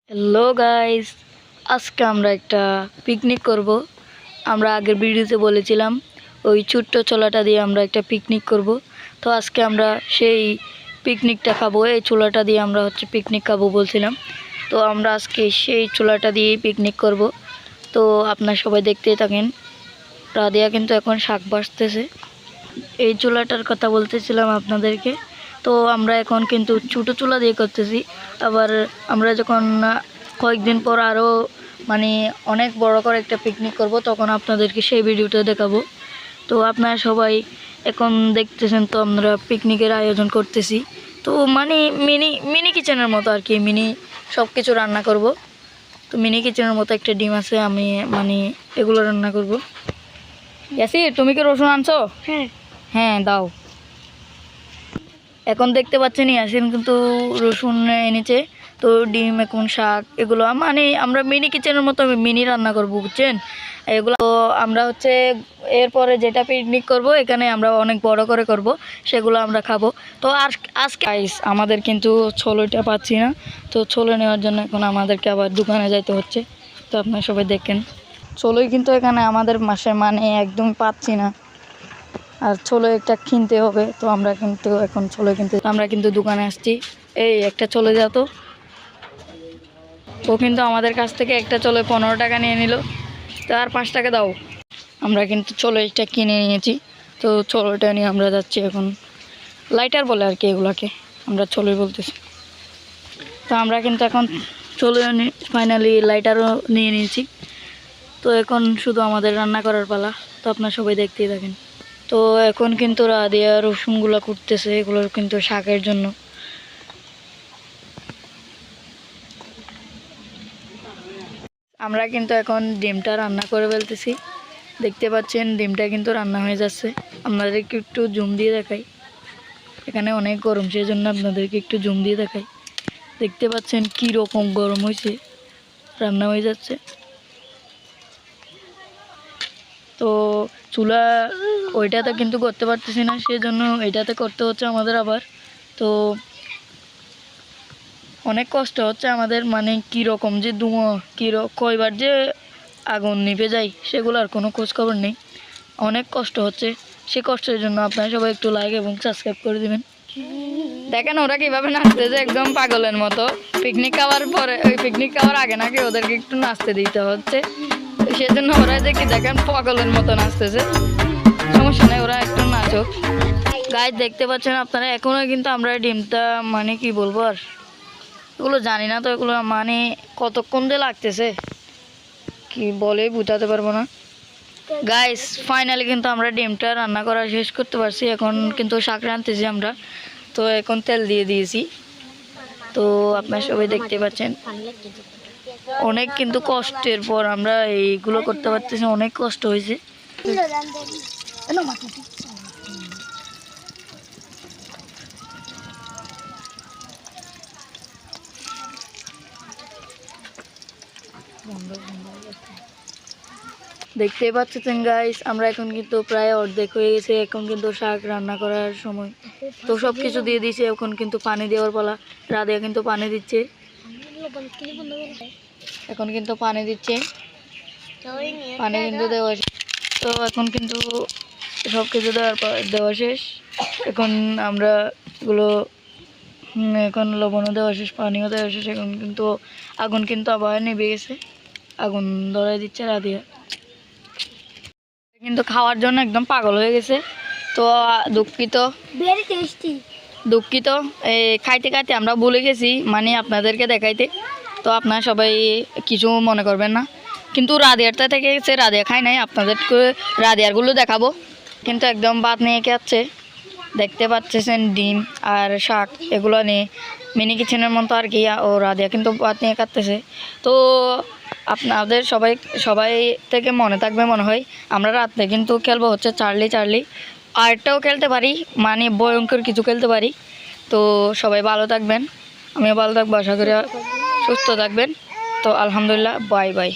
Hello guys, আজকে আমরা একটা পিকনিক করব। আমরা আগের ভিডিওতে বলেছিলাম ওই ছোট্ট চোলাটা দিয়ে আমরা একটা পিকনিক করব। তো আজকে আমরা সেই পিকনিকটা খাবো। এই চুলাটা দিয়ে আমরা পিকনিক খাবো বলছিলাম। তো আমরা আজকে সেই চুলাটা দিয়েই পিকনিক করব। তো আপনারা সবাই দেখতেই থাকেন। রাধিয়া কিন্তু এখন শাক বাছতেছে। এই চুলাটার কথা বলতেছিলাম আপনাদেরকে। তো আমরা এখন কিন্তু ছোটো চুলা দিয়ে করতেছি। আবার আমরা যখন কয়েকদিন পর আরও অনেক বড় করে একটা পিকনিক করব, তখন আপনাদেরকে সেই ভিডিওটা দেখাবো। তো আপনারা সবাই এখন দেখতেছেন তো আমরা পিকনিকের আয়োজন করতেছি। তো মিনি মিনি কিচেনের মতো আর কি, মিনি সব কিছু রান্না করব। তো মিনি কিচেনের মতো একটা ডিম আছে, আমি এগুলো রান্না করব। ইয়াসি, তুমি কি রসুন আনছো? হ্যাঁ দাও। এখন দেখতে পাচ্ছেন ইয়াসিন কিন্তু রসুন এনেছে। তো ডিম, এখন শাক, এগুলো আমরা মিনি কিচেনের মতো মিনি রান্না করব, বুঝছেন? এগুলো তো আমরা এরপরে যেটা পিকনিক করব এখানে আমরা অনেক বড় করে করব, সেগুলো আমরা খাবো। তো আজকে আমাদের কিন্তু ছোলোটা পাচ্ছি না। তো ছোলো নেওয়ার জন্য এখন আমাদেরকে আবার দোকানে যাইতে হচ্ছে। তো আপনারা সবাই দেখেন, ছোলোই কিন্তু এখানে আমাদের মাসে একদম পাচ্ছি না। আর ছোলো একটা কিনতে হবে। তো আমরা কিন্তু এখন ছোলো কিনতে আমরা কিন্তু দোকানে আসছি। এই একটা চলে যেত, ও কিন্তু আমাদের কাছ থেকে একটা চলে 15 টাকা নিয়ে নিল। তো আর 5 টাকা দাও। আমরা কিন্তু চলো এটা কিনে নিয়েছি। তো চলোটা নিয়ে আমরা যাচ্ছি এখন। লাইটার বলে আর কি এগুলাকে, আমরা চলোই বলতেছি। তো আমরা কিন্তু এখন চলো ফাইনালি লাইটারও নিয়ে নিয়েছি। তো এখন শুধু আমাদের রান্না করার পালা। তো আপনারা সবাই দেখতেই থাকেন। তো এখন কিন্তু রাধিয়া রসুনগুলো কুটতেছে, এগুলো কিন্তু শাকের জন্য। আমরা কিন্তু এখন ডিমটা রান্না করে ফেলতেছি। দেখতে পাচ্ছেন ডিমটা কিন্তু রান্না হয়ে যাচ্ছে। আপনাদেরকে একটু জুম দিয়ে দেখাই, এখানে অনেক গরম, সেই জন্য আপনাদেরকে একটু জুম দিয়ে দেখাই। দেখতে পাচ্ছেন কি রকম গরম হয়েছে, রান্না হয়ে যাচ্ছে। তো চুলা ওইটাতে কিন্তু করতে পারতেছি না, সেই জন্য এটাতে করতে হচ্ছে আমাদের আবার। তো অনেক কষ্ট হচ্ছে আমাদের, কীরকম যে ধোঁয়া, কয়বার যে আগুন নিভে যায় সেগুলো আর কোনো খোঁজ খবর নেই। অনেক কষ্ট হচ্ছে, সে কষ্টের জন্য আপনারা সবাই একটু লাইক এবং সাবস্ক্রাইব করে দেবেন। দেখেন ওরা কীভাবে নাচতেছে একদম পাগলের মতো। পিকনিক খাওয়ার পরে, ওই পিকনিক খাওয়ার আগে নাকি ওদেরকে একটু নাচতে দিতে হচ্ছে, সেজন্য ওরা দেখেন পাগলের মতো নাচতেছে। সমস্যা নেই, ওরা একটু নাচুক। গাইজ দেখতে পাচ্ছেন আপনারা, এখনও কিন্তু আমরা ডিমটা কি বলবো আর, এগুলো জানি না। তো এগুলো কতক্ষণ দিয়ে লাগতেছে কি বলে বুঝাতে পারবো না। গাইস ফাইনালি কিন্তু আমরা ডিমটা রান্না করা শেষ করতে পারছি। এখন কিন্তু শাক রাঁধতেছি আমরা। তো এখন তেল দিয়ে দিয়েছি। তো আপনারা সবাই দেখতে পাচ্ছেন অনেক কিন্তু কষ্টের পর আমরা এইগুলো করতে পারতেছি, অনেক কষ্ট হয়েছে। দেখতেই পাচ্ছেন গাইস, আমরা এখন কিন্তু প্রায় অর্ধেক হয়ে গেছে। এখন কিন্তু শাক রান্না করার সময়। তো সব কিছু দিয়ে দিয়েছে, এখন কিন্তু পানি দেওয়ার পালা। রাধিয়া কিন্তু পানি দিচ্ছে, এখন কিন্তু পানি দিচ্ছে, পানি কিন্তু দেওয়া। তো এখন কিন্তু সব কিছু দেওয়া শেষ। এখন আমরা এগুলো এখন লবণও দেওয়া শেষ, পানিও দেওয়া শেষ। এখন কিন্তু আগুন কিন্তু আবার নেভে গেছে, আগুন ধরাই দিচ্ছে রাধিয়া। কিন্তু খাওয়ার জন্য একদম পাগল হয়ে গেছে। তো দুঃখিত এই খাইতে খাইতে আমরা ভুলে গেছি আপনাদেরকে দেখাইতে। তো আপনারা সবাই কিছু মনে করবেন না। কিন্তু রাধিয়ারটা থেকে গেছে, রাধিয়া খাই নাই, আপনাদেরকে রাধিয়ারগুলো দেখাবো। কিন্তু একদম ভাত নিয়ে খাচ্ছে, দেখতে পাচ্ছেন ডিম আর শাক এগুলো নিয়ে মিনি কিচেনের মতো আর কি। ও রাধিয়া কিন্তু ভাত নিয়ে কাটতেছে। তো আপনাদের সবাই থেকে মনে থাকবে মনে হয়, আমরা রাত্রে কিন্তু খেলবো চার্লি। আরটাও খেলতে পারি, ভয়ঙ্কর কিছু খেলতে পারি। তো সবাই ভালো থাকবেন, আমিও ভালো থাকবো, আশা করি সুস্থ থাকবেন। তো আলহামদুলিল্লাহ, বাই বাই।